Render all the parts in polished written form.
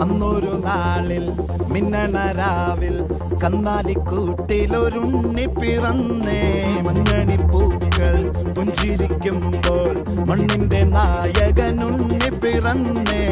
അന്നൊരു നാളിൽ മിന്നണരാവിൽ കന്നാലിക്കൂട്ടിലൊരുണ്ണി പിറന്നേ. മഞ്ഞണിപ്പൂക്കൾ പുഞ്ചിരിക്കുമ്പോൾ മണ്ണിന്റെ നായകനുണ്ണി പിറന്നേ.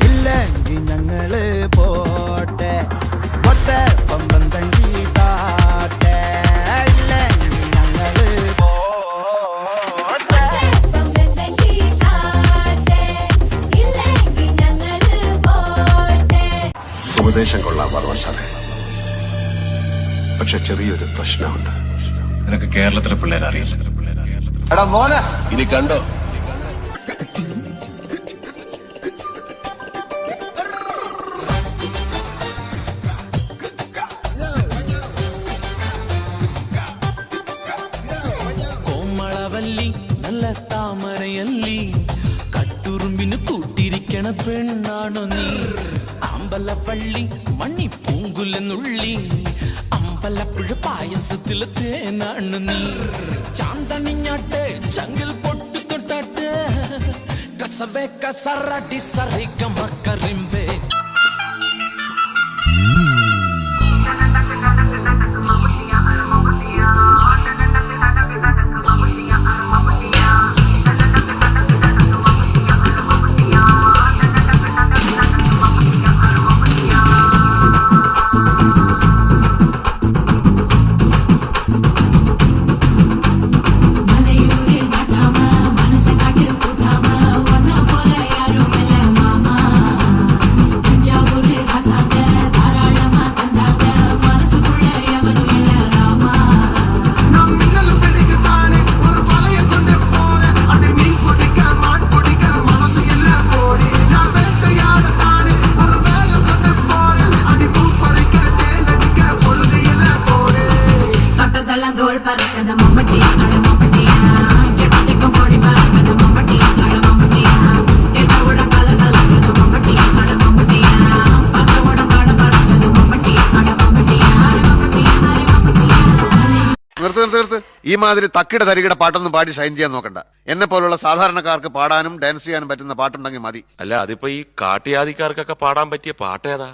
ഇല്ലെങ്കിൽ ഞങ്ങള് പോട്ടെ പൊട്ടെ പമ്പം തങ്കി താട്ടെ. ഇല്ലെങ്കിൽ ഞങ്ങള് പോട്ടെ. ഉപദേശം കൊള്ളാൻ പർവശാലെ, പക്ഷെ ചെറിയൊരു പ്രശ്നമുണ്ട്. നിനക്ക് കേരളത്തിലെ പിള്ളേരെ അറിയില്ല. എടാ മോനെ, ഇനി കണ്ടോ? കോമളവല്ലി നല്ല താമരയല്ലി, കട്ടുറുമ്പിന് കൂട്ടിരിക്കണ പെണ്ണാണോ നീ? അമ്പലവള്ളി മണ്ണി പൂങ്കുലെന്നുള്ളി, അമ്പലപ്പുഴ പായസത്തിലെ തേനാണ് നീ. ചാന്തണിഞ്ഞാട്ടെ ചങ്കിൽ പൊട്ടു തൊട്ടാട്ടെ, കസവേ കസറാട്ടി സറിഗമ കരിമ്പേ. നിർത്ത്. ഈ മാതിരി തക്കിട തരികിട പാട്ടൊന്നും പാടി ഷൈൻ ചെയ്യാൻ നോക്കണ്ട. എന്നെ പോലുള്ള സാധാരണക്കാർക്ക് പാടാനും ഡാൻസ് ചെയ്യാനും പറ്റുന്ന പാട്ടുണ്ടെങ്കിൽ മതി. അല്ല, അതിപ്പോ ഈ കാട്ടിയാദിക്കാർക്കൊക്കെ പാടാൻ പറ്റിയ പാട്ടേതാ?